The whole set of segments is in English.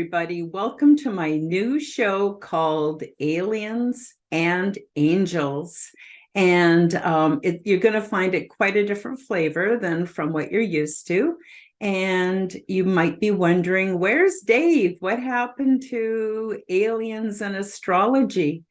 everybody. Welcome to my new show called Aliens and Angels. And you're going to find it quite a different flavor than from what you're used to. And you might be wondering, where's Dave? What happened to aliens and astrology?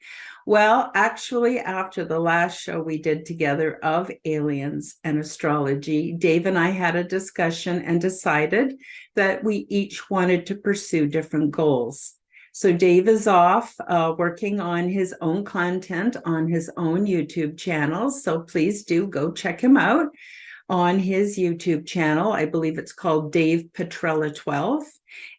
Well, actually, after the last show we did together of aliens and astrology, Dave and I had a discussion and decided that we each wanted to pursue different goals. So Dave is off working on his own content on his own YouTube channel. So please do go check him out on his YouTube channel. I believe it's called Dave Petrella 12.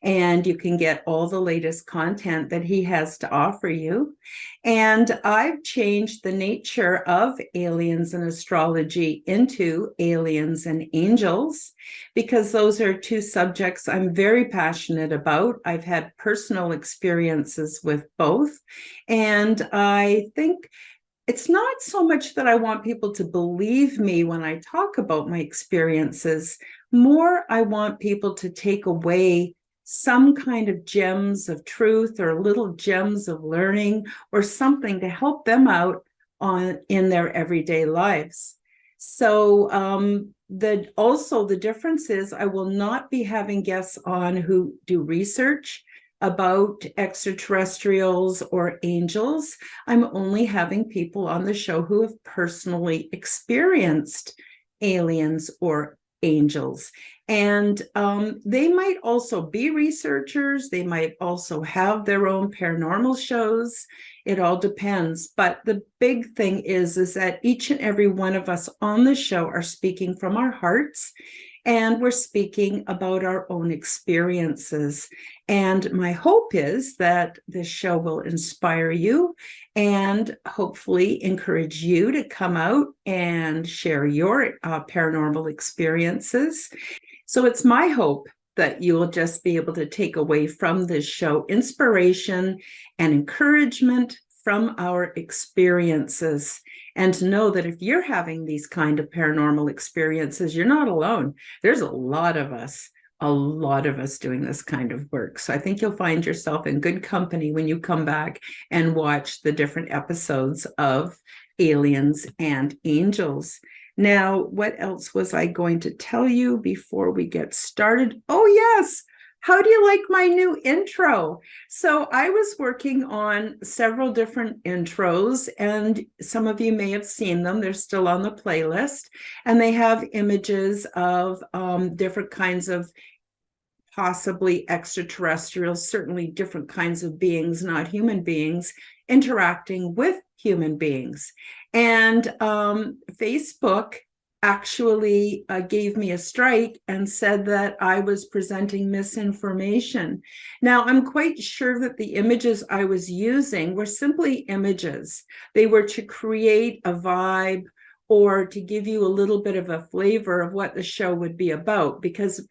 And you can get all the latest content that he has to offer you. And I've changed the nature of aliens and astrology into aliens and angels, because those are two subjects I'm very passionate about. I've had personal experiences with both. And I think it's not so much that I want people to believe me when I talk about my experiences. More, I want people to take away some kind of gems of truth or little gems of learning or something to help them out in their everyday lives. So the difference is I will not be having guests on who do research about extraterrestrials or angels. I'm only having people on the show who have personally experienced aliens or angels. And they might also be researchers. They might also have their own paranormal shows. It all depends. But the big thing is that each and every one of us on the show are speaking from our hearts, and we're speaking about our own experiences. And my hope is that this show will inspire you and hopefully encourage you to come out and share your paranormal experiences. So it's my hope that you will just be able to take away from this show inspiration and encouragement from our experiences, and to know that if you're having these kind of paranormal experiences, you're not alone. There's a lot of us doing this kind of work. So I think you'll find yourself in good company when you come back and watch the different episodes of Aliens and Angels. Now, what else was I going to tell you before we get started? Oh, yes. How do you like my new intro? So I was working on several different intros, and some of you may have seen them. They're still on the playlist, and they have images of different kinds of possibly extraterrestrials, certainly different kinds of beings, not human beings, interacting with human beings. And Facebook actually gave me a strike and said that I was presenting misinformation. Now, I'm quite sure that the images I was using were simply images. They were to create a vibe or to give you a little bit of a flavor of what the show would be about, because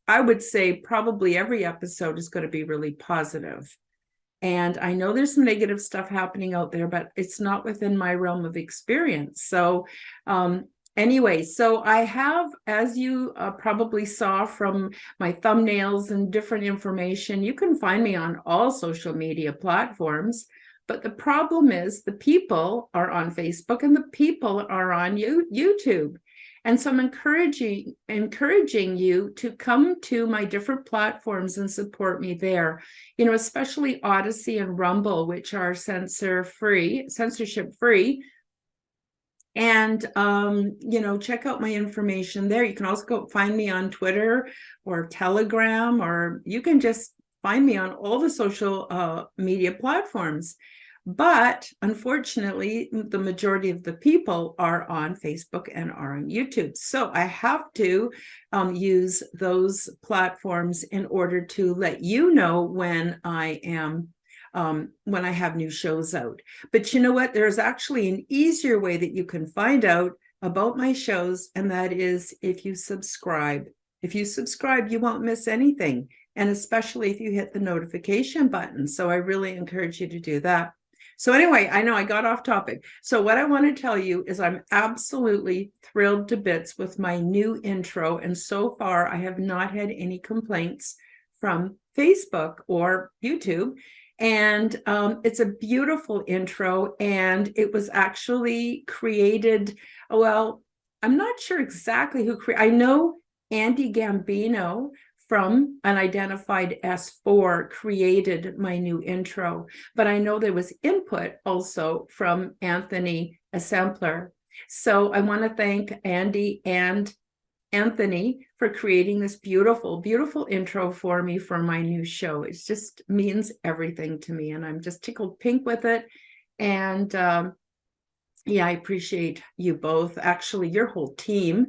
I would say probably every episode is going to be really positive. And I know there's some negative stuff happening out there, but it's not within my realm of experience. So anyway, so I have, as you probably saw from my thumbnails and different information, you can find me on all social media platforms. But the problem is the people are on Facebook and the people are on YouTube. And so I'm encouraging you to come to my different platforms and support me there, especially Odyssey and Rumble, which are censorship free. And, check out my information there. You can also go find me on Twitter or Telegram, or you can just find me on all the social media platforms. But unfortunately, the majority of the people are on Facebook and are on YouTube. So I have to use those platforms in order to let you know when I have new shows out. But you know what? There's actually an easier way that you can find out about my shows, and that is if you subscribe. If you subscribe, you won't miss anything, and especially if you hit the notification button. So I really encourage you to do that. So anyway, I know I got off topic. So what I want to tell you is I'm absolutely thrilled to bits with my new intro. And so far, I have not had any complaints from Facebook or YouTube. And it's a beautiful intro, and it was actually created, well, I'm not sure exactly who created. I know Andy Gambino from Unidentified S4 created my new intro, but I know there was input also from Anthony Assempler. So I want to thank Andy and Anthony for creating this beautiful, beautiful intro for me for my new show. It just means everything to me, and I'm just tickled pink with it. And yeah, I appreciate you both, actually, your whole team.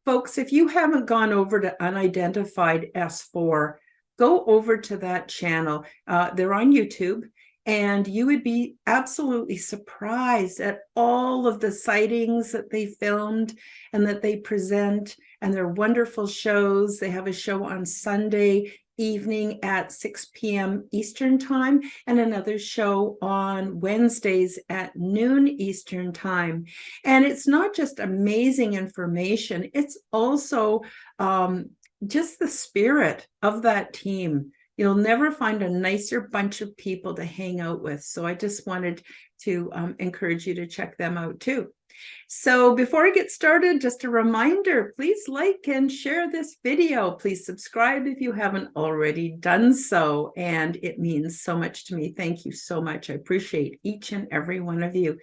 Folks, if you haven't gone over to Unidentified S4, go over to that channel. They're on YouTube, and you would be absolutely surprised at all of the sightings that they filmed and that they present, and they're wonderful shows. They have a show on Sunday evening at 6 p.m. Eastern time, and another show on Wednesdays at noon Eastern time. And it's not just amazing information, it's also just the spirit of that team. You'll never find a nicer bunch of people to hang out with. So I just wanted to encourage you to check them out too. So before I get started, just a reminder, please like and share this video. Please subscribe if you haven't already done so. And it means so much to me. Thank you so much. I appreciate each and every one of you. If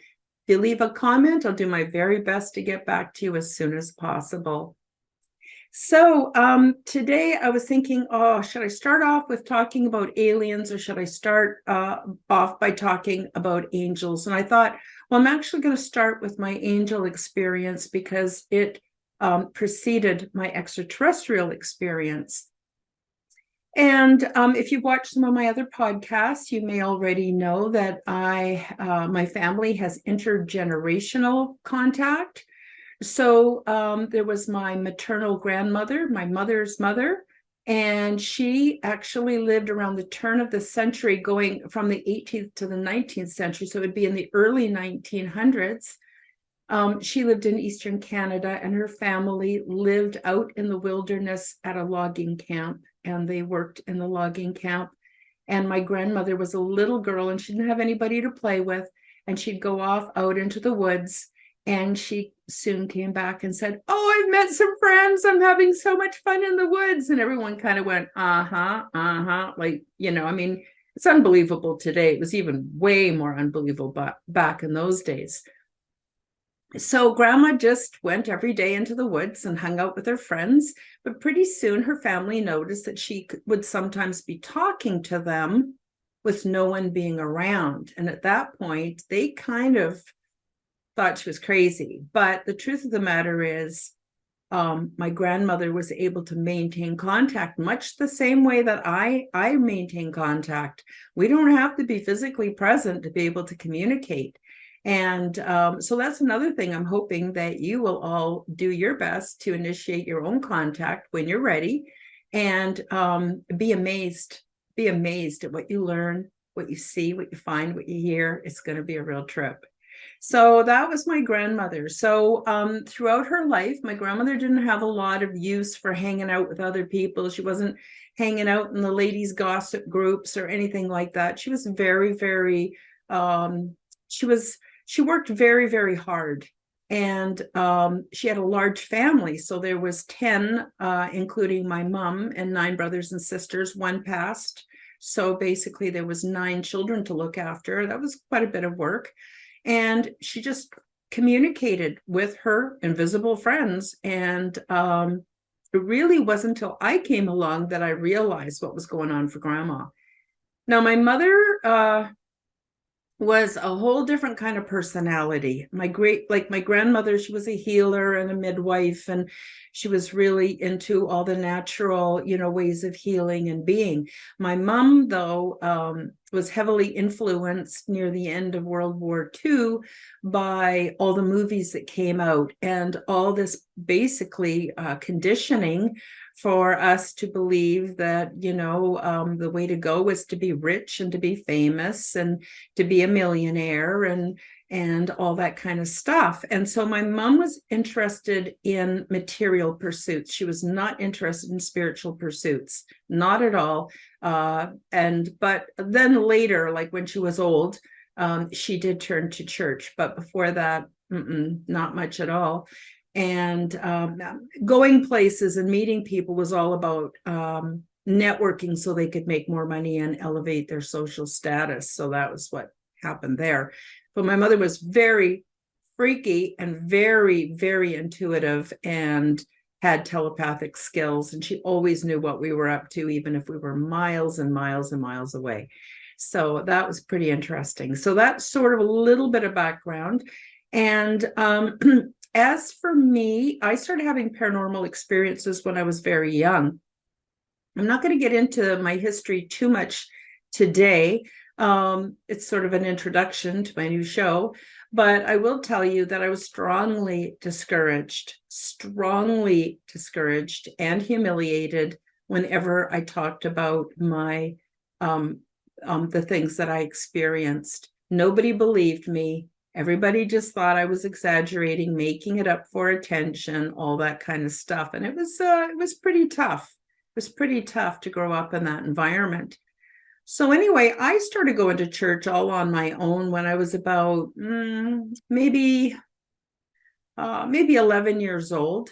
you leave a comment, I'll do my very best to get back to you as soon as possible. So today I was thinking, oh, should I start off with talking about aliens, or should I start off by talking about angels? And I thought, well, I'm actually going to start with my angel experience because it preceded my extraterrestrial experience. And if you've watched some of my other podcasts, you may already know that my family has intergenerational contact. So there was my maternal grandmother, my mother's mother, and she actually lived around the turn of the century, going from the 18th to the 19th century. So it would be in the early 1900s. She lived in Eastern Canada, and her family lived out in the wilderness at a logging camp, and they worked in the logging camp. And my grandmother was a little girl, and she didn't have anybody to play with, and she'd go off out into the woods. And she soon came back and said, oh, I've met some friends. I'm having so much fun in the woods. And everyone kind of went, like, I mean, it's unbelievable today. It was even way more unbelievable back in those days. So grandma just went every day into the woods and hung out with her friends. But pretty soon her family noticed that she would sometimes be talking to them with no one being around. And at that point, they kind of thought she was crazy. But the truth of the matter is, my grandmother was able to maintain contact much the same way that I maintain contact. We don't have to be physically present to be able to communicate. And so that's another thing. I'm hoping that you will all do your best to initiate your own contact when you're ready, and be amazed at what you learn, what you see, what you find, what you hear. It's going to be a real trip. So that was my grandmother. So throughout her life, my grandmother didn't have a lot of use for hanging out with other people. She wasn't hanging out in the ladies' gossip groups or anything like that. She was very, very, she worked very, very hard. And she had a large family. So there was 10, including my mom, and 9 brothers and sisters. One passed. So basically there was 9 children to look after. That was quite a bit of work. And she just communicated with her invisible friends. And it really wasn't until I came along that I realized what was going on for grandma. Now, my mother was a whole different kind of personality. My grandmother, she was a healer and a midwife, and she was really into all the natural, ways of healing and being. My mom, though, was heavily influenced near the end of World War II by all the movies that came out, and all this basically conditioning for us to believe that, the way to go was to be rich and to be famous and to be a millionaire and all that kind of stuff. And so my mom was interested in material pursuits. She was not interested in spiritual pursuits, not at all. But then later, like when she was old, she did turn to church. But before that, not much at all. And going places and meeting people was all about networking so they could make more money and elevate their social status. So that was what happened there. But my mother was very freaky and very, very intuitive and had telepathic skills. And she always knew what we were up to, even if we were miles and miles and miles away. So that was pretty interesting. So that's sort of a little bit of background. And as for me, I started having paranormal experiences when I was very young. I'm not going to get into my history too much today. It's sort of an introduction to my new show, but I will tell you that I was strongly discouraged and humiliated whenever I talked about my the things that I experienced. Nobody believed me. Everybody just thought I was exaggerating, making it up for attention, all that kind of stuff. And it was pretty tough. It was pretty tough to grow up in that environment. So anyway, I started going to church all on my own when I was about maybe 11 years old.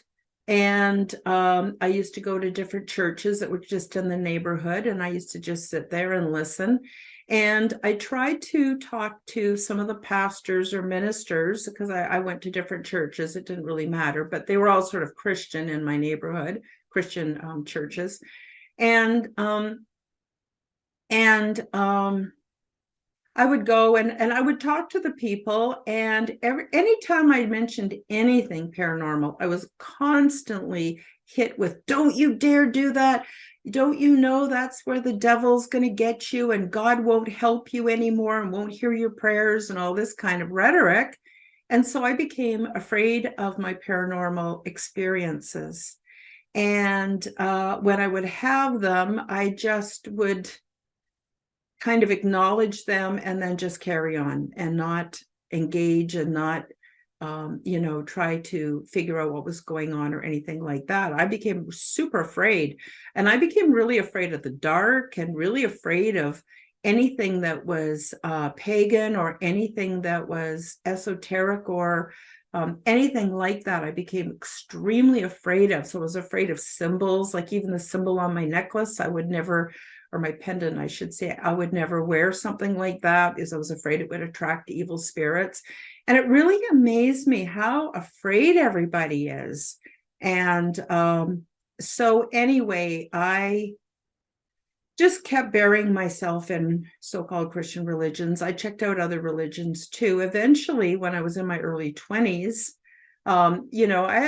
And I used to go to different churches that were just in the neighborhood, and I used to just sit there and listen. And I tried to talk to some of the pastors or ministers because I went to different churches. It didn't really matter, but they were all sort of Christian in my neighborhood, Christian churches. And I would go and I would talk to the people, and anytime I mentioned anything paranormal, I was constantly hit with, don't you dare do that. Don't you know that's where the devil's going to get you and God won't help you anymore and won't hear your prayers and all this kind of rhetoric. And so I became afraid of my paranormal experiences. And when I would have them, I just would kind of acknowledge them and then just carry on and not engage and not try to figure out what was going on or anything like that. I became super afraid, and I became really afraid of the dark and really afraid of anything that was pagan or anything that was esoteric or anything like that. I became extremely afraid of. So I was afraid of symbols, like even the symbol on my necklace, I would never, or my pendant, I should say, I would never wear something like that because I was afraid it would attract evil spirits. And it really amazed me how afraid everybody is. And so anyway, I just kept burying myself in so-called Christian religions. I checked out other religions too. Eventually, when I was in my early 20s, I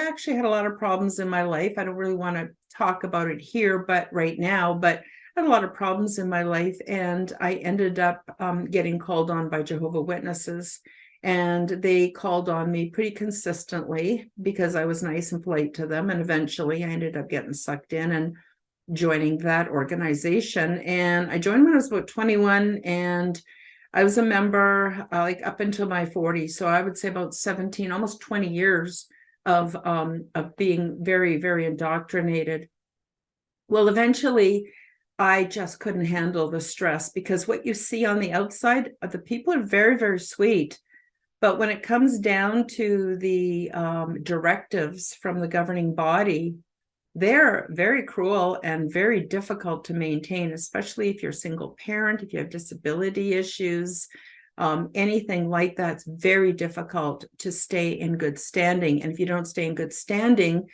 actually had a lot of problems in my life. I don't really want to talk about it here, but right now, but I had a lot of problems in my life. And I ended up getting called on by Jehovah's Witnesses. And they called on me pretty consistently because I was nice and polite to them. And eventually I ended up getting sucked in and joining that organization. And I joined when I was about 21, and I was a member like up until my 40s. So I would say about 17, almost 20 years of being very, very indoctrinated. Well, eventually I just couldn't handle the stress, because what you see on the outside, the people are very, very sweet. But when it comes down to the directives from the governing body, they're very cruel and very difficult to maintain, especially if you're a single parent, if you have disability issues, anything like that. It's very difficult to stay in good standing. And if you don't stay in good standing,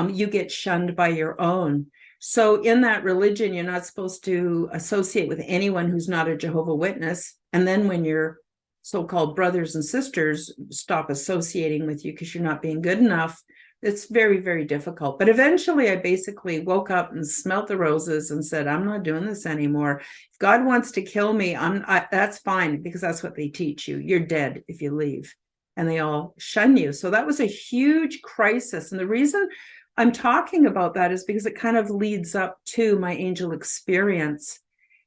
you get shunned by your own. So in that religion, you're not supposed to associate with anyone who's not a Jehovah's Witness. And then when your so-called brothers and sisters stop associating with you because you're not being good enough, it's very, very difficult. But eventually I basically woke up and smelt the roses and said, I'm not doing this anymore. If God wants to kill me, that's fine, because that's what they teach you. You're dead if you leave. And they all shun you. So that was a huge crisis. And the reason I'm talking about that is because it kind of leads up to my angel experience.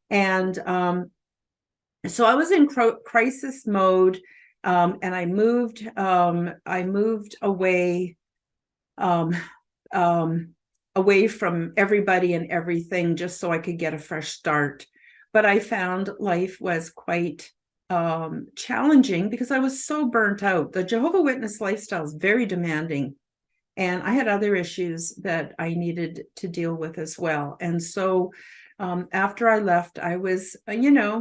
And so I was in crisis mode, and I moved away, um, away from everybody and everything, just so I could get a fresh start. But I found life was quite challenging because I was so burnt out. The Jehovah's Witness lifestyle is very demanding, and I had other issues that I needed to deal with as well. And so after I left, I was,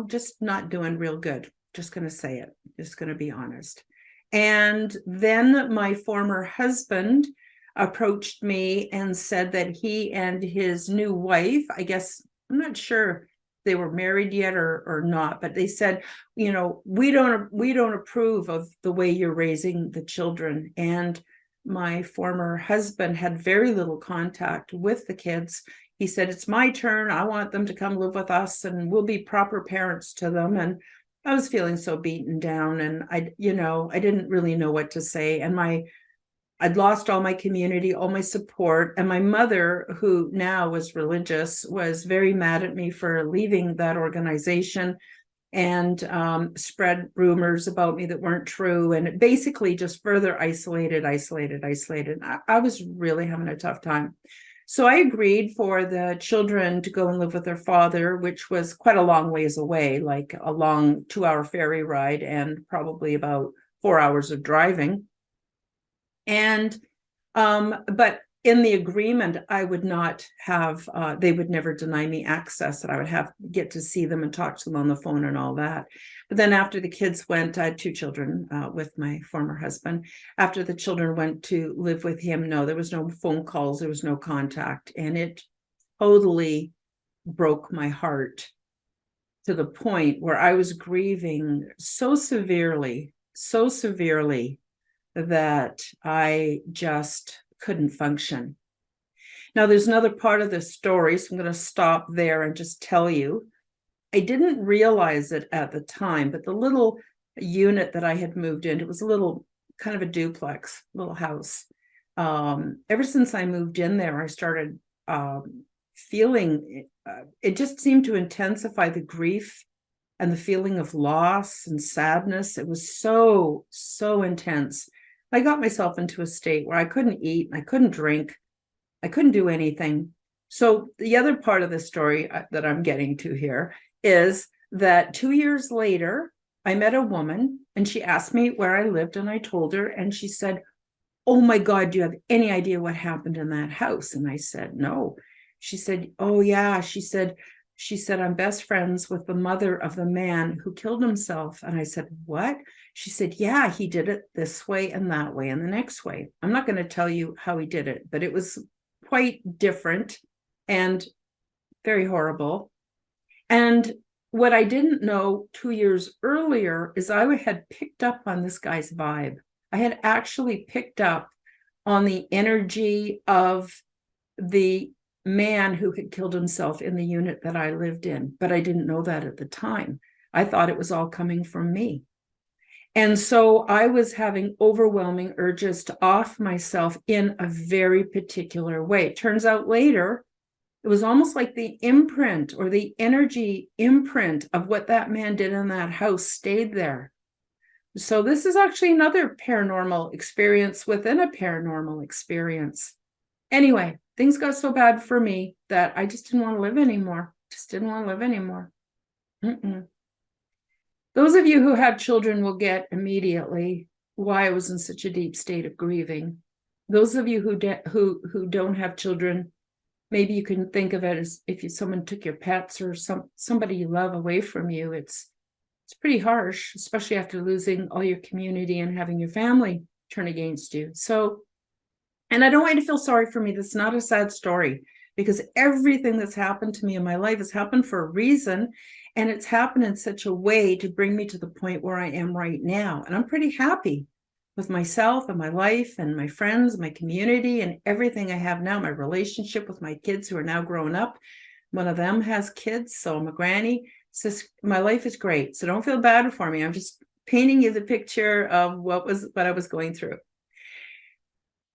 just not doing real good. Just going to say it, just going to be honest. And then my former husband approached me and said that he and his new wife, I guess, I'm not sure they were married yet or not, but they said, we don't approve of the way you're raising the children. And my former husband had very little contact with the kids. He said, it's my turn. I want them to come live with us and we'll be proper parents to them. And I was feeling so beaten down, and I didn't really know what to say. And I'd lost all my community, all my support. And my mother, who now was religious, was very mad at me for leaving that organization, and spread rumors about me that weren't true. And it basically just further isolated. I was really having a tough time. So I agreed for the children to go and live with their father, which was quite a long ways away, like a long 2-hour ferry ride and probably about 4 hours of driving. And but in the agreement, I would not have, they would never deny me access, that I would have get to see them and talk to them on the phone and all that. But then after the kids went, I had 2 children with my former husband. After the children went to live with him, no, there was no phone calls, there was no contact. And it totally broke my heart to the point where I was grieving so severely that I just couldn't function. Now, there's another part of this story, so I'm going to stop there and just tell you. I didn't realize it at the time, but the little unit that I had moved in, it was a little kind of a duplex, little house. Ever since I moved in there, I started feeling, it just seemed to intensify the grief and the feeling of loss and sadness. It was so intense. I got myself into a state where I couldn't eat, I couldn't drink, I couldn't do anything. So the other part of the story that I'm getting to here is that 2 years later, I met a woman and she asked me where I lived, and I told her, and she said, oh my God, do you have any idea what happened in that house? And I said, no. She said, oh yeah. She said, I'm best friends with the mother of the man who killed himself. And I said, what? She said, yeah, he did it this way and that way and the next way. I'm not going to tell you how he did it, but it was quite different and very horrible. And what I didn't know 2 years earlier is I had picked up on this guy's vibe. I had actually picked up on the energy of the man who had killed himself in the unit that I lived in, but I didn't know that at the time. I thought it was all coming from me. And so I was having overwhelming urges to off myself in a very particular way. It turns out later, it was almost like the imprint or the energy imprint of what that man did in that house stayed there. So this is actually another paranormal experience within a paranormal experience. Anyway, things got so bad for me that I just didn't want to live anymore. Those of you who have children will get immediately why I was in such a deep state of grieving. Those of you who don't have children, maybe you can think of it as if someone took your pets or somebody you love away from you. It's pretty harsh, especially after losing all your community and having your family turn against you. So, and I don't want you to feel sorry for me. That's not a sad story, because everything that's happened to me in my life has happened for a reason. And it's happened in such a way to bring me to the point where I am right now. And I'm pretty happy with myself and my life and my friends, my community, and everything I have now, my relationship with my kids who are now grown up. One of them has kids, so I'm a granny. So my life is great. So don't feel bad for me. I'm just painting you the picture of what I was going through.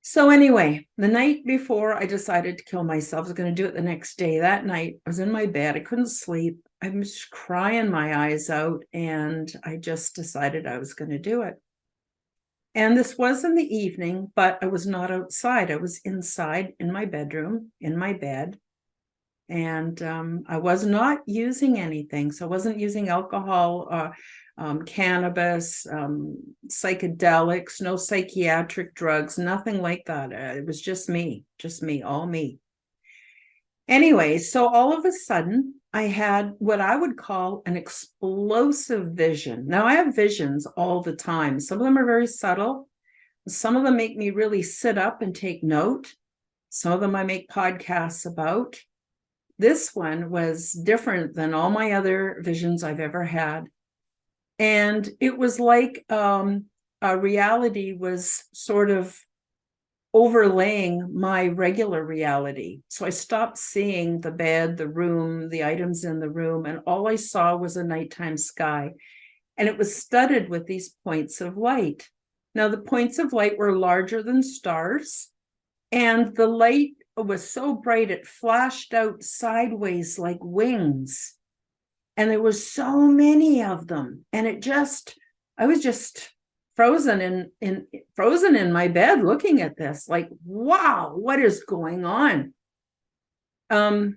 So anyway, the night before I decided to kill myself, I was going to do it the next day. That night, I was in my bed. I couldn't sleep. I was crying my eyes out, and I just decided I was going to do it. And this was in the evening, but I was not outside. I was inside in my bedroom, in my bed. And I was not using anything. So I wasn't using alcohol, cannabis, psychedelics, no psychiatric drugs, nothing like that. It was just me, all me. Anyway, so all of a sudden, I had what I would call an explosive vision. Now, I have visions all the time. Some of them are very subtle. Some of them make me really sit up and take note. Some of them I make podcasts about. This one was different than all my other visions I've ever had. And it was like a reality was sort of overlaying my regular reality. So I stopped seeing the bed, the room, the items in the room, and all I saw was a nighttime sky. And it was studded with these points of light. Now, the points of light were larger than stars, and the light was so bright it flashed out sideways like wings. And there was so many of them. And I was just frozen in my bed looking at this, like, wow, what is going on? And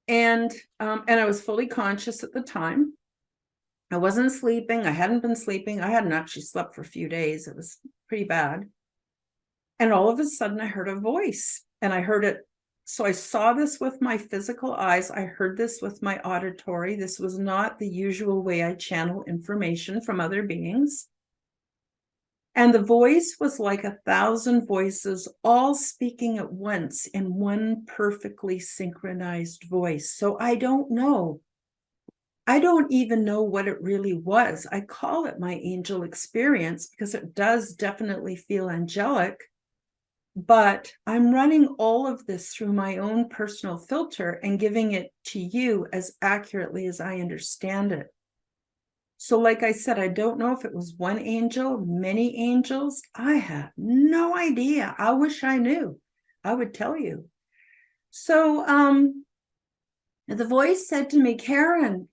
I was fully conscious at the time. I wasn't sleeping. I hadn't been sleeping. I hadn't actually slept for a few days. It was pretty bad. And all of a sudden I heard a voice, and I heard it. So I saw this with my physical eyes. I heard this with my auditory. This was not the usual way I channel information from other beings. And the voice was like 1,000 voices, all speaking at once in one perfectly synchronized voice. So I don't know. I don't even know what it really was. I call it my angel experience because it does definitely feel angelic. But I'm running all of this through my own personal filter and giving it to you as accurately as I understand it. So, like I said, I don't know if it was one angel, many angels. I have no idea. I wish I knew. I would tell you. So, the voice said to me, Karen,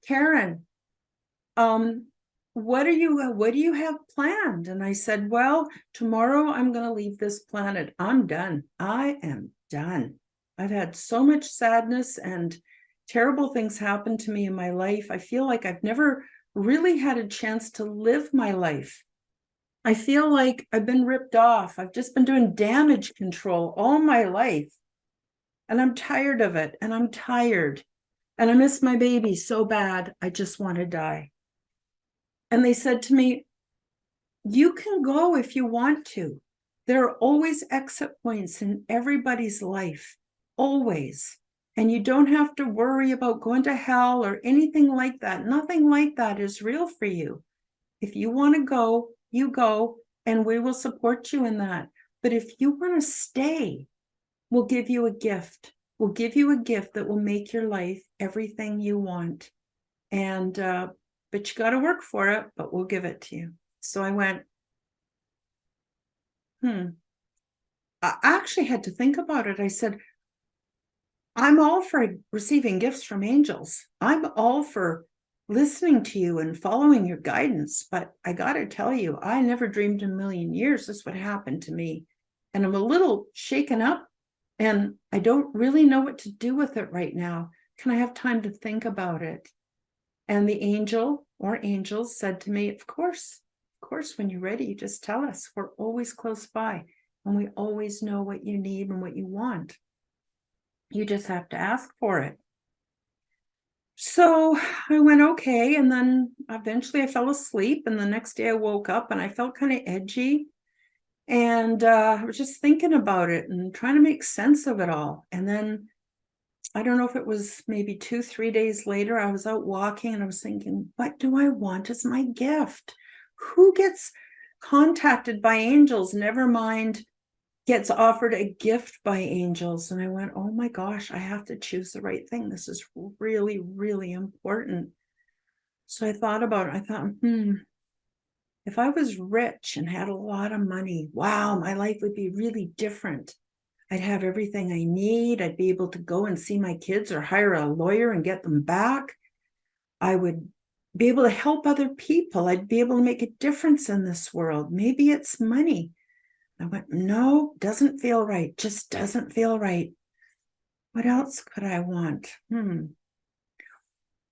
what do you have planned? And I said, well, tomorrow I'm going to leave this planet. I'm done. I am done. I've had so much sadness and terrible things happen to me in my life. I feel like I've never really had a chance to live my life. I feel like I've been ripped off. I've just been doing damage control all my life. And I'm tired of it. And I'm tired. And I miss my baby so bad. I just want to die. And they said to me, you can go if you want to. There are always exit points in everybody's life, always. And you don't have to worry about going to hell or anything like that. Nothing like that is real for you. If you want to go, you go, and we will support you in that. But if you want to stay, we'll give you a gift. We'll give you a gift that will make your life everything you want. And but you got to work for it, but we'll give it to you. So I went, I actually had to think about it. I said, I'm all for receiving gifts from angels. I'm all for listening to you and following your guidance. But I got to tell you, I never dreamed in a million years this would happen to me. And I'm a little shaken up, and I don't really know what to do with it right now. Can I have time to think about it? And the angel or angels said to me, of course, when you're ready, you just tell us. We're always close by, and we always know what you need and what you want. You just have to ask for it. So I went, okay. And then eventually I fell asleep. And the next day I woke up and I felt kind of edgy. And I was just thinking about it and trying to make sense of it all. And then I don't know if it was maybe 2-3 days later, I was out walking and I was thinking, what do I want as my gift? Who gets contacted by angels? Never mind gets offered a gift by angels. And I went, oh my gosh, I have to choose the right thing. This is really, really important. So I thought about it. I thought, if I was rich and had a lot of money, wow, my life would be really different. I'd have everything I need. I'd be able to go and see my kids or hire a lawyer and get them back. I would be able to help other people. I'd be able to make a difference in this world. Maybe it's money. I went, no, doesn't feel right. Just doesn't feel right. What else could I want?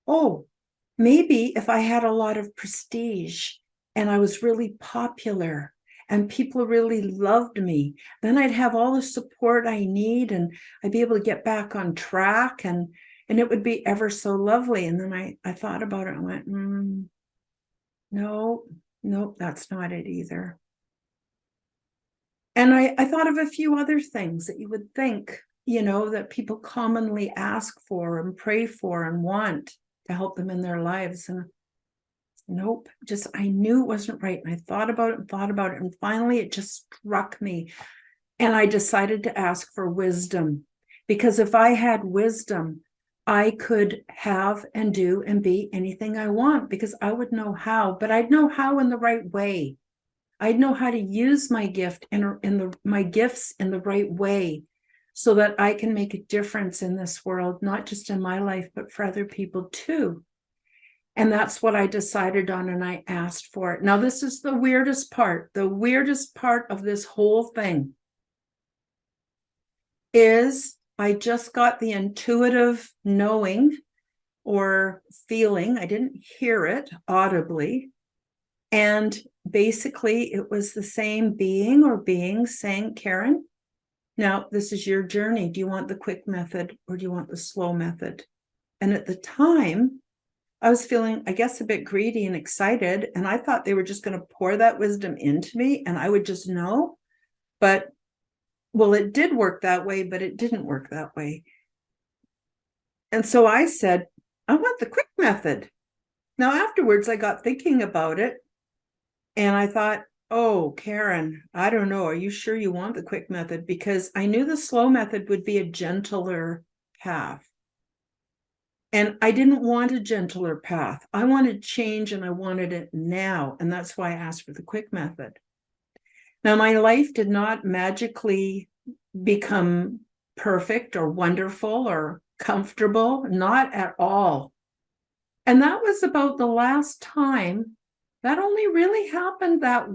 Oh, maybe if I had a lot of prestige and I was really popular and people really loved me, then I'd have all the support I need and I'd be able to get back on track and it would be ever so lovely. And then I thought about it and went, no, that's not it either. And I thought of a few other things that you would think, that people commonly ask for and pray for and want to help them in their lives. And nope, just I knew it wasn't right. And I thought about it. And finally, it just struck me. And I decided to ask for wisdom, because if I had wisdom, I could have and do and be anything I want, because I would know how, but I'd know how in the right way. I'd know how to use my gift my gifts in the right way so that I can make a difference in this world, not just in my life, but for other people too. And that's what I decided on, and I asked for it. Now, this is the weirdest part. The weirdest part of this whole thing is I just got the intuitive knowing or feeling. I didn't hear it audibly. And basically, it was the same being or beings saying, Karen, now this is your journey. Do you want the quick method or do you want the slow method? And at the time, I was feeling, I guess, a bit greedy and excited. And I thought they were just going to pour that wisdom into me and I would just know. But, well, it did work that way, but it didn't work that way. And so I said, I want the quick method. Now, afterwards, I got thinking about it. And I thought, oh, Karen, I don't know. Are you sure you want the quick method? Because I knew the slow method would be a gentler path. And I didn't want a gentler path. I wanted change and I wanted it now. And that's why I asked for the quick method. Now, my life did not magically become perfect or wonderful or comfortable, not at all. And that was about the last time. That only really happened that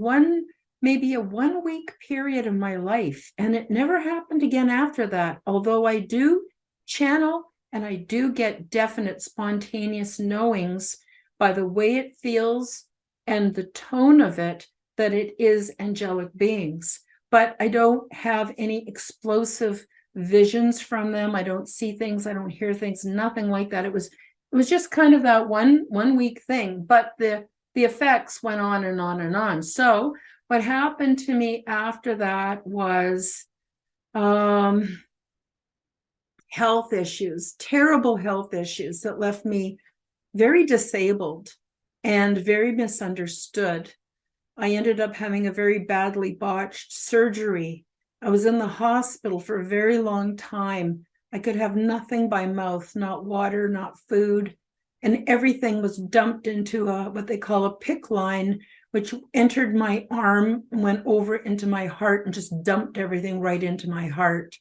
maybe a 1 week period of my life. And it never happened again after that. Although I do channel and I do get definite spontaneous knowings by the way it feels and the tone of it, that it is angelic beings. But I don't have any explosive visions from them. I don't see things. I don't hear things, nothing like that. It was just kind of that one week thing. But the effects went on and on and on. So what happened to me after that was health issues, terrible health issues that left me very disabled and very misunderstood. I ended up having a very badly botched surgery. I was in the hospital for a very long time. I could have nothing by mouth, not water, not food. And everything was dumped into what they call a PICC line, which entered my arm, went over into my heart and just dumped everything right into my heart.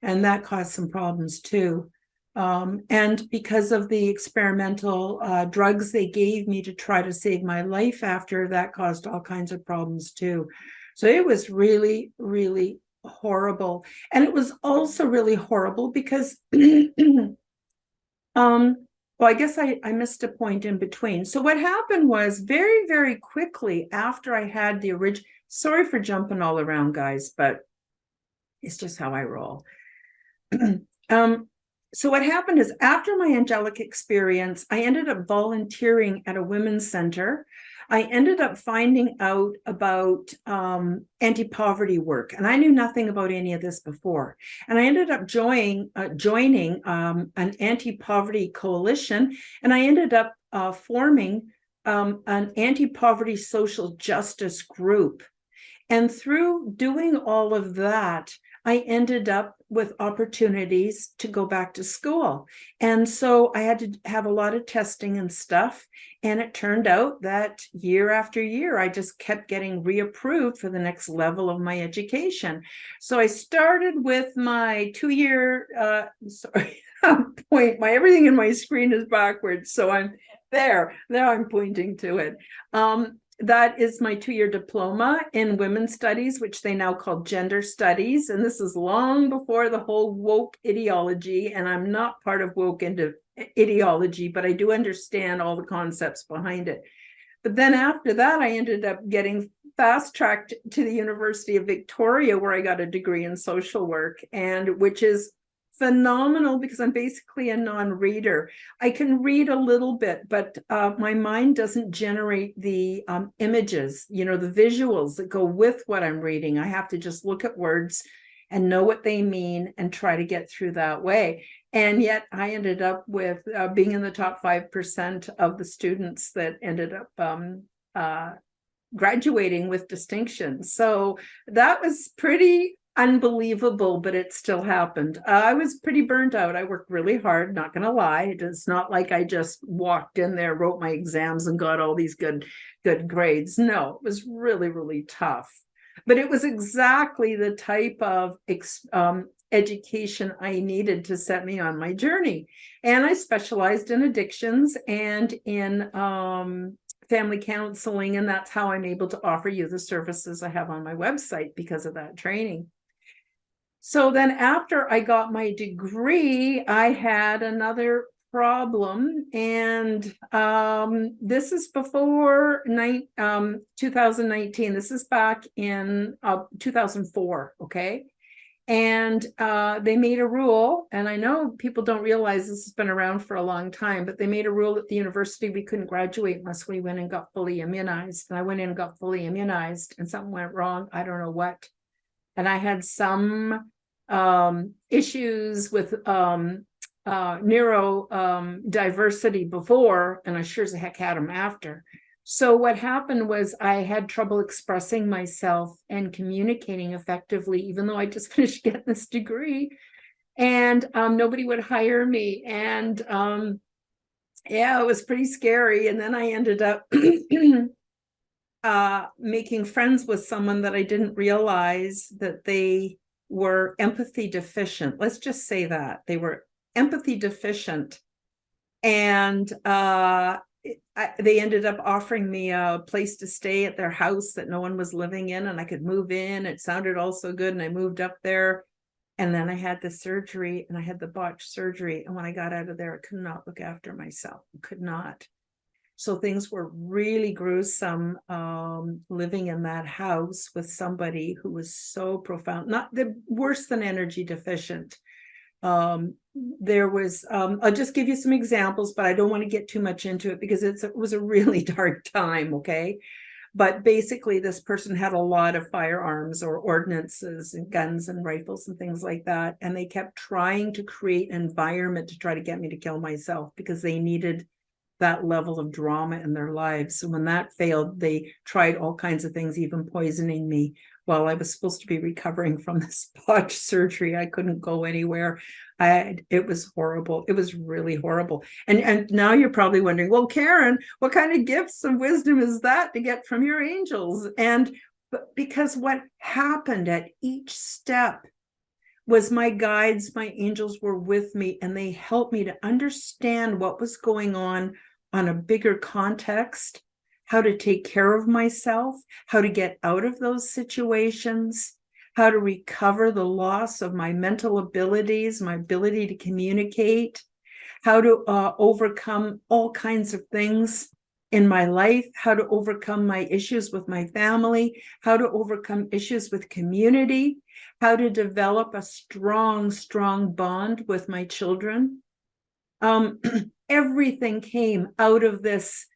And that caused some problems too. And because of the experimental drugs they gave me to try to save my life after, that caused all kinds of problems too. So it was really, really horrible. And it was also really horrible because well, I guess I missed a point in between. So what happened was very, very quickly after I had the original, sorry for jumping all around, guys, but it's just how I roll. So what happened is after my angelic experience, I ended up volunteering at a women's center. I ended up finding out about anti-poverty work, and I knew nothing about any of this before. And I ended up joining an anti-poverty coalition, and I ended up forming an anti-poverty social justice group. And through doing all of that, I ended up with opportunities to go back to school. And so I had to have a lot of testing and stuff. And it turned out that year after year, I just kept getting reapproved for the next level of my education. So I started with my 2-year, point. Everything in my screen is backwards. So I'm there. Now I'm pointing to it. That is my 2-year diploma in women's studies, which they now call gender studies. And this is long before the whole woke ideology. And I'm not part of woke ideology, but I do understand all the concepts behind it. But then after that, I ended up getting fast-tracked to the University of Victoria, where I got a degree in social work, and which is phenomenal because I'm basically a non-reader. I can read a little bit, but my mind doesn't generate the images, the visuals that go with what I'm reading. I have to just look at words and know what they mean and try to get through that way. And yet I ended up with being in the top 5% of the students that ended up graduating with distinction. So that was pretty unbelievable, but it still happened. I was pretty burnt out. I worked really hard, not going to lie. It's not like I just walked in there, wrote my exams, and got all these good grades. No, it was really, really tough. But it was exactly the type of education I needed to set me on my journey. And I specialized in addictions and in family counseling, and that's how I'm able to offer you the services I have on my website because of that training. So then after I got my degree, I had another problem, and this is before 2019. This is back in 2004, okay? And they made a rule, and I know people don't realize this has been around for a long time, but they made a rule at the university we couldn't graduate unless we went and got fully immunized. And I went in and got fully immunized, and something went wrong. I don't know what. And I had some issues with neurodiversity before, and I sure as heck had them after. So what happened was I had trouble expressing myself and communicating effectively, even though I just finished getting this degree, and nobody would hire me. And yeah, it was pretty scary. And then I ended up making friends with someone that I didn't realize that they were empathy deficient. Let's just say that they were empathy deficient. And they ended up offering me a place to stay at their house that no one was living in, and I could move in. It sounded all so good, and I moved up there. And then I had the surgery, and I had the botched surgery. And when I got out of there, I could not look after myself. Could not. So things were really gruesome, living in that house with somebody who was so profound, not the worse than energy deficient. There was, I'll just give you some examples, but I don't want to get too much into it because it was a really dark time, okay? But basically, this person had a lot of firearms or ordnances and guns and rifles and things like that. And they kept trying to create an environment to try to get me to kill myself because they needed that level of drama in their lives. So when that failed, they tried all kinds of things, even poisoning me while I was supposed to be recovering from this botched surgery. I couldn't go anywhere. It was horrible. It was really horrible. And now you're probably wondering, well, Karen, what kind of gifts of wisdom is that to get from your angels? And because what happened at each step was my guides, my angels were with me, and they helped me to understand what was going on a bigger context, how to take care of myself, how to get out of those situations, how to recover the loss of my mental abilities, my ability to communicate, how to overcome all kinds of things in my life, how to overcome my issues with my family, how to overcome issues with community, how to develop a strong bond with my children. Everything came out of this,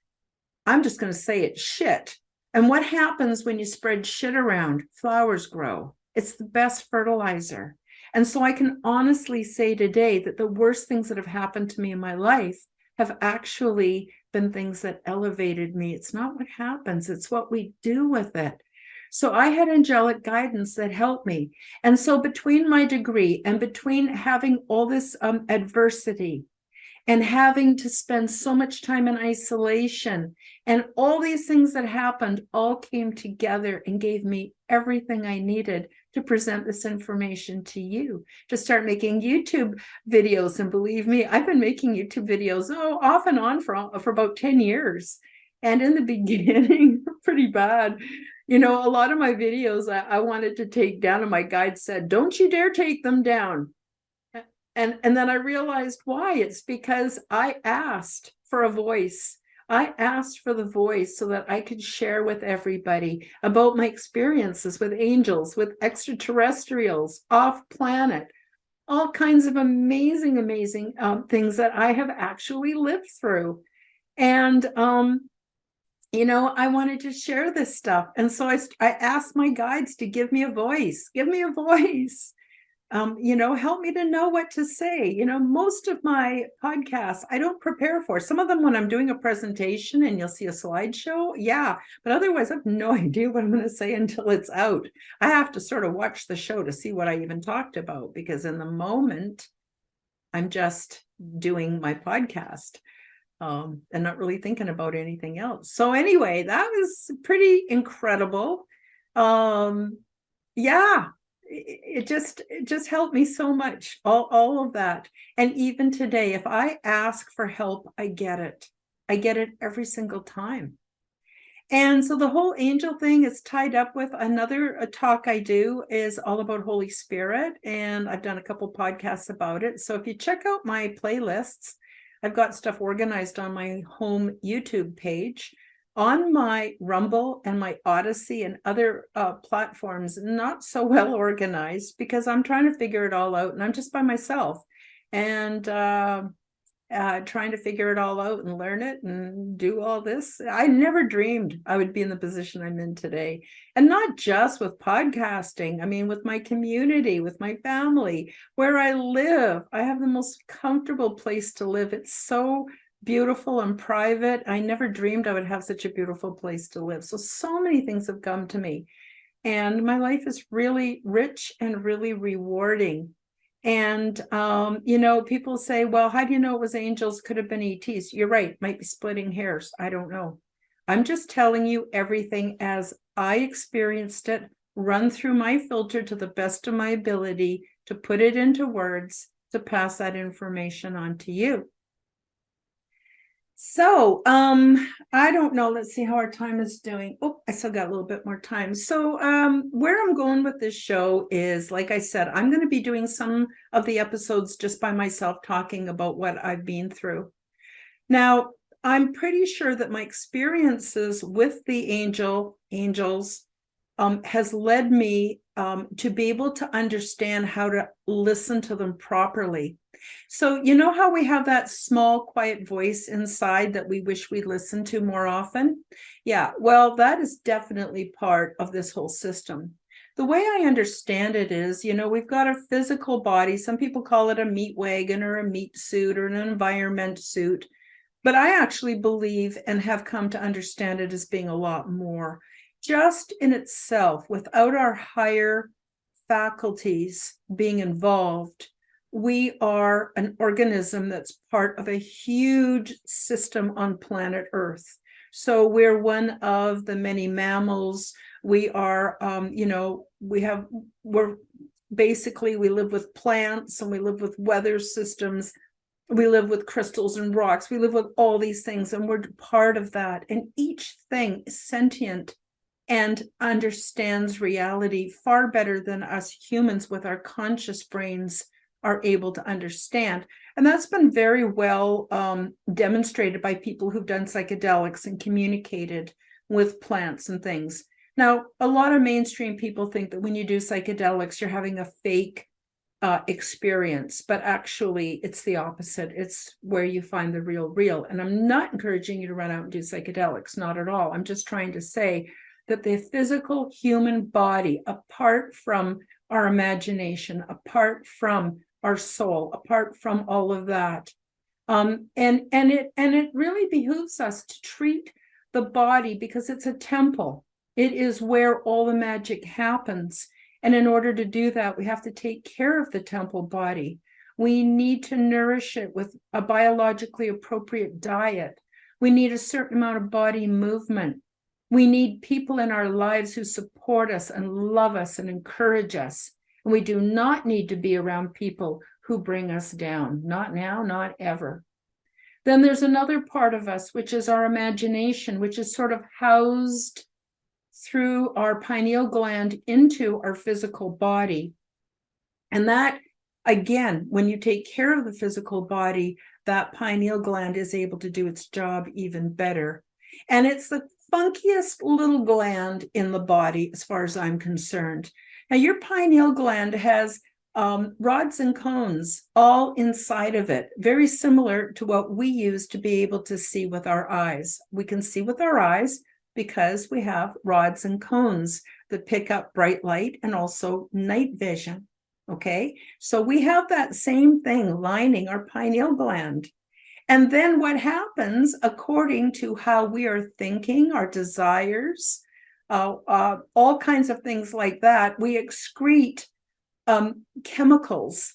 I'm just going to say it, shit. And what happens when you spread shit around? Flowers grow. It's the best fertilizer. And so I can honestly say today that the worst things that have happened to me in my life have actually been things that elevated me. It's not what happens, it's what we do with it. So I had angelic guidance that helped me. And so between my degree and between having all this adversity and having to spend so much time in isolation and all these things that happened all came together and gave me everything I needed to present this information to you, to start making YouTube videos. And believe me, I've been making YouTube videos off and on for about 10 years. And in the beginning, pretty bad. A lot of my videos I wanted to take down, and my guide said, don't you dare take them down. And then I realized why. It's because I asked for a voice. I asked for the voice so that I could share with everybody about my experiences with angels, with extraterrestrials, off planet, all kinds of amazing things that I have actually lived through. And, I wanted to share this stuff. And so I asked my guides to give me a voice, help me to know what to say. Most of my podcasts, I don't prepare for. Some of them when I'm doing a presentation and you'll see a slideshow. Yeah. But otherwise, I have no idea what I'm going to say until it's out. I have to sort of watch the show to see what I even talked about, because in the moment, I'm just doing my podcast and not really thinking about anything else. So anyway, that was pretty incredible. Yeah. It just helped me so much, all of that. And even today, if I ask for help, I get it every single time. And so the whole angel thing is tied up with another talk I do is all about Holy Spirit, and I've done a couple podcasts about it. So if you check out my playlists, I've got stuff organized on my home YouTube page. On my Rumble and my Odyssey and other platforms, not so well organized, because I'm trying to figure it all out, and I'm just by myself, and trying to figure it all out and learn it and do all this. I never dreamed I would be in the position I'm in today. And not just with podcasting, I mean, with my community, with my family, where I live. I have the most comfortable place to live. It's so beautiful and private. I never dreamed I would have such a beautiful place to live. So many things have come to me, and my life is really rich and really rewarding. And, people say, well, how do you know it was angels? Could have been ETs. You're right. Might be splitting hairs. I don't know. I'm just telling you everything as I experienced it, run through my filter to the best of my ability to put it into words, to pass that information on to you. So, I don't know. Let's see how our time is doing. Oh, I still got a little bit more time. So, where I'm going with this show is, like I said, I'm going to be doing some of the episodes just by myself, talking about what I've been through. Now, I'm pretty sure that my experiences with the angels has led me to be able to understand how to listen to them properly. So, how we have that small, quiet voice inside that we wish we'd listen to more often? Yeah, well, that is definitely part of this whole system. The way I understand it is, we've got a physical body. Some people call it a meat wagon or a meat suit or an environment suit. But I actually believe and have come to understand it as being a lot more. Just in itself, without our higher faculties being involved, we are an organism that's part of a huge system on planet Earth. So we're one of the many mammals. We are, we live with plants, and we live with weather systems. We live with crystals and rocks. We live with all these things, and we're part of that. And each thing is sentient and understands reality far better than us humans with our conscious brains are able to understand. And that's been very well demonstrated by people who've done psychedelics and communicated with plants and things. Now, a lot of mainstream people think that when you do psychedelics, you're having a fake experience, but actually it's the opposite. It's where you find the real. And I'm not encouraging you to run out and do psychedelics, not at all. I'm just trying to say that the physical human body, apart from our imagination, apart from our soul, apart from all of that, and it really behooves us to treat the body, because it's a temple. It is where all the magic happens. And in order to do that, we have to take care of the temple body. We need to nourish it with a biologically appropriate diet. We need a certain amount of body movement. We need people in our lives who support us and love us and encourage us. And we do not need to be around people who bring us down. Not now, not ever. Then there's another part of us, which is our imagination, which is sort of housed through our pineal gland into our physical body. And that, again, when you take care of the physical body, that pineal gland is able to do its job even better. And it's the funkiest little gland in the body, as far as I'm concerned. Now, your pineal gland has rods and cones all inside of it, very similar to what we use to be able to see with our eyes. We can see with our eyes because we have rods and cones that pick up bright light and also night vision. Okay, so we have that same thing lining our pineal gland. And then what happens, according to how we are thinking, our desires, all kinds of things like that, we excrete chemicals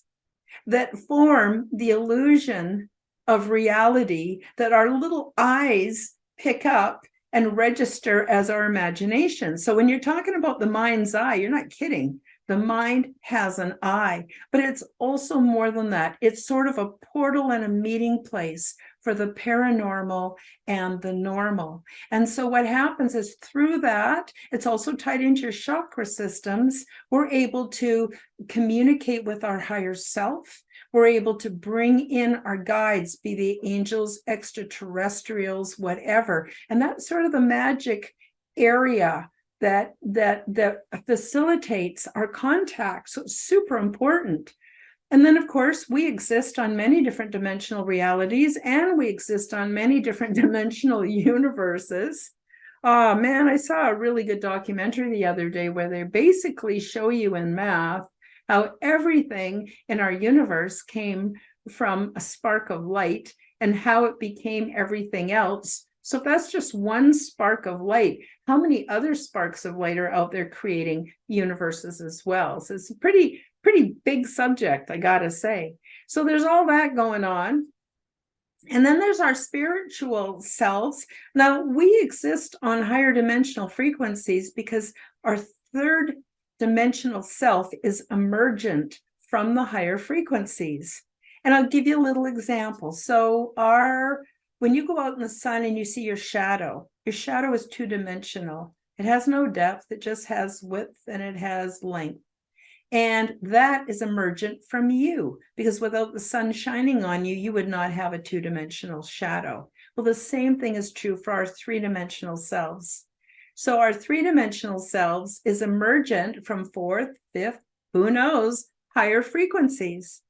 that form the illusion of reality that our little eyes pick up and register as our imagination. So when you're talking about the mind's eye, you're not kidding. The mind has an eye, but it's also more than that. It's sort of a portal and a meeting place for the paranormal and the normal. And so what happens is through that, it's also tied into your chakra systems. We're able to communicate with our higher self. We're able to bring in our guides, be they angels, extraterrestrials, whatever. And that's sort of the magic area that facilitates our contact. So it's super important. And then, of course, we exist on many different dimensional realities, and we exist on many different dimensional universes. Oh, man, I saw a really good documentary the other day where they basically show you in math how everything in our universe came from a spark of light and how it became everything else. So if that's just one spark of light, how many other sparks of light are out there creating universes as well? So it's a pretty big subject, I gotta say. So there's all that going on. And then there's our spiritual selves. Now, we exist on higher dimensional frequencies because our third dimensional self is emergent from the higher frequencies. And I'll give you a little example. So when you go out in the sun and you see your shadow is two-dimensional. It has no depth, it just has width and it has length. And that is emergent from you, because without the sun shining on you, you would not have a two-dimensional shadow. Well, the same thing is true for our three-dimensional selves. So our three-dimensional selves is emergent from fourth, fifth, who knows, higher frequencies.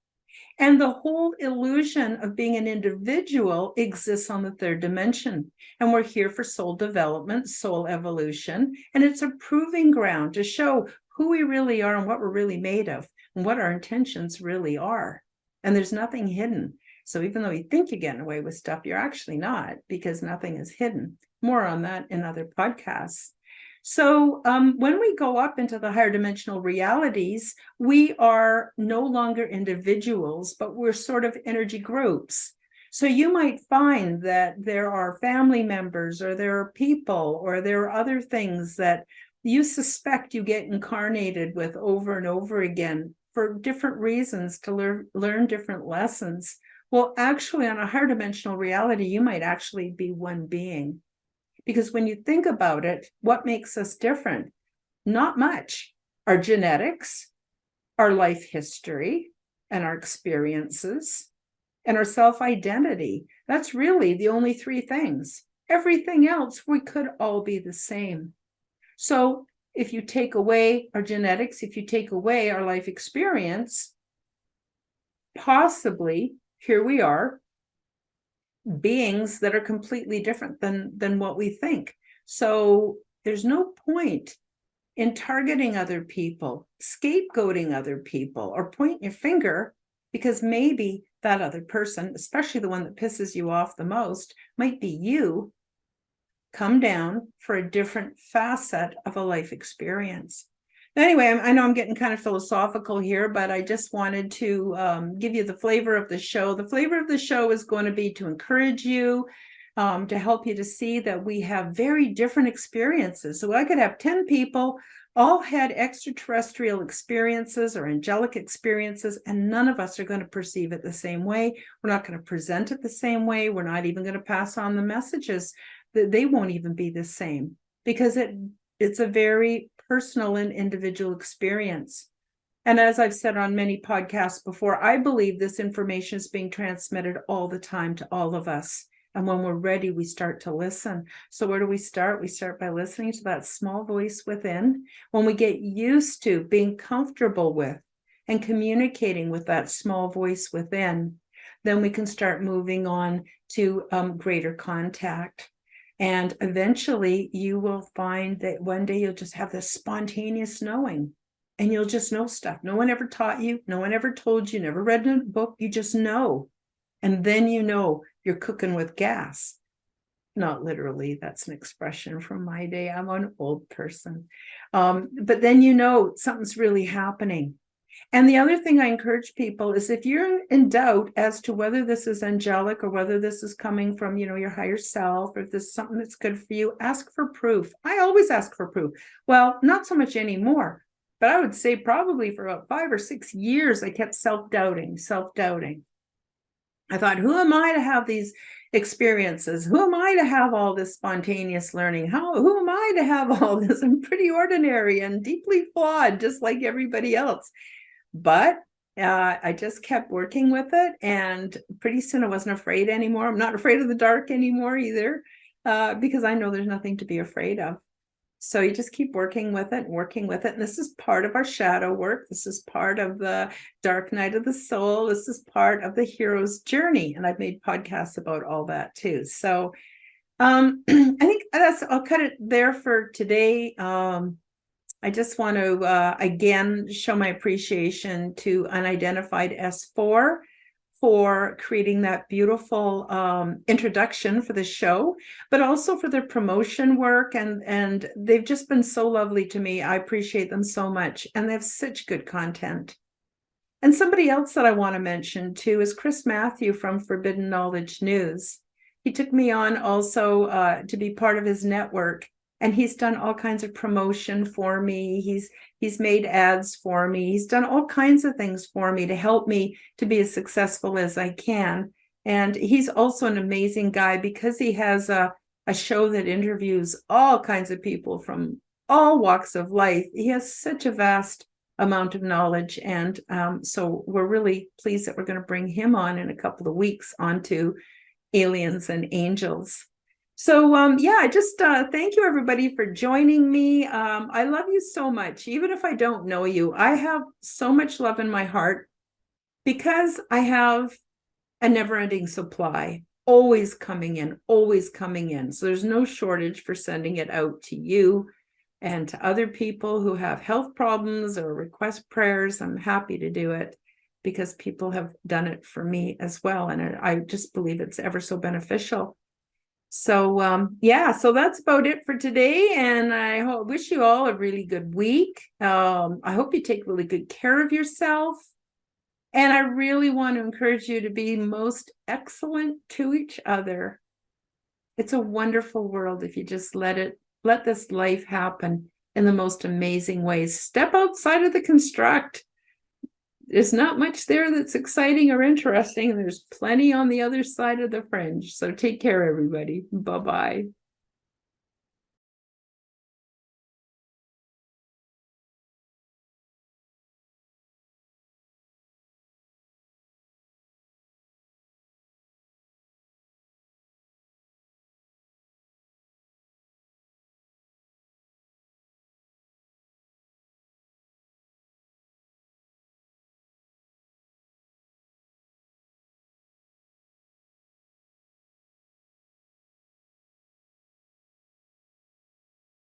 And the whole illusion of being an individual exists on the third dimension. And we're here for soul development, soul evolution. And it's a proving ground to show who we really are and what we're really made of and what our intentions really are. And there's nothing hidden. So even though you think you're getting away with stuff, you're actually not, because nothing is hidden. More on that in other podcasts. So when we go up into the higher dimensional realities, we are no longer individuals, but we're sort of energy groups. So you might find that there are family members, or there are people, or there are other things that you suspect you get incarnated with over and over again for different reasons, to learn different lessons. Well, actually, on a higher dimensional reality, you might actually be one being. Because when you think about it, what makes us different? Not much. Our genetics, our life history, and our experiences, and our self-identity. That's really the only three things. Everything else, we could all be the same. So if you take away our genetics, if you take away our life experience, possibly here we are, beings that are completely different than what we think. So there's no point in targeting other people, scapegoating other people, or pointing your finger, because maybe that other person, especially the one that pisses you off the most, might be you. come down for a different facet of a life experience. Anyway, I know I'm getting kind of philosophical here, but I just wanted to give you the flavor of the show. The flavor of the show is going to be to encourage you, to help you to see that we have very different experiences. So I could have 10 people all had extraterrestrial experiences or angelic experiences, and none of us are going to perceive it the same way. We're not going to present it the same way. We're not even going to pass on the messages. They won't even be the same, because it's a very personal and individual experience. And as I've said on many podcasts before, I believe this information is being transmitted all the time to all of us. And when we're ready, we start to listen. So where do we start? We start by listening to that small voice within. When we get used to being comfortable with and communicating with that small voice within, then we can start moving on to greater contact. And eventually you will find that one day you'll just have this spontaneous knowing, and you'll just know stuff. No one ever taught you. No one ever told you, never read in a book. You just know. And then you know you're cooking with gas. Not literally, that's an expression from my day. I'm an old person. But then you know something's really happening. And the other thing I encourage people is, if you're in doubt as to whether this is angelic or whether this is coming from, your higher self, or if this is something that's good for you, ask for proof. I always ask for proof. Well, not so much anymore, but I would say probably for about 5 or 6 years, I kept self-doubting. I thought, who am I to have these experiences? Who am I to have all this spontaneous learning? Who am I to have all this? I'm pretty ordinary and deeply flawed, just like everybody else. But I just kept working with it, and pretty soon I wasn't afraid anymore. I'm not afraid of the dark anymore either, because I know there's nothing to be afraid of. So you just keep working with it. And this is part of our shadow work. This is part of the dark night of the soul. This is part of the hero's journey. And I've made podcasts about all that too. So I think I'll cut it there for today. I just want to, again, show my appreciation to Unidentified S4 for creating that beautiful introduction for the show, but also for their promotion work. And they've just been so lovely to me. I appreciate them so much. And they have such good content. And somebody else that I want to mention too is Chris Matthew from Forbidden Knowledge News. He took me on also to be part of his network. And he's done all kinds of promotion for me. He's made ads for me. He's done all kinds of things for me to help me to be as successful as I can. And he's also an amazing guy, because he has a show that interviews all kinds of people from all walks of life. He has such a vast amount of knowledge. And so we're really pleased that we're going to bring him on in a couple of weeks onto Aliens and Angels. So, I just thank you, everybody, for joining me. I love you so much. Even if I don't know you, I have so much love in my heart, because I have a never-ending supply, always coming in, always coming in. So there's no shortage for sending it out to you and to other people who have health problems or request prayers. I'm happy to do it, because people have done it for me as well. And I just believe it's ever so beneficial. So, so that's about it for today. And I wish you all a really good week. I hope you take really good care of yourself. And I really want to encourage you to be most excellent to each other. It's a wonderful world if you just let this life happen in the most amazing ways. Step outside of the construct. There's not much there that's exciting or interesting. There's plenty on the other side of the fringe. So take care, everybody. Bye-bye.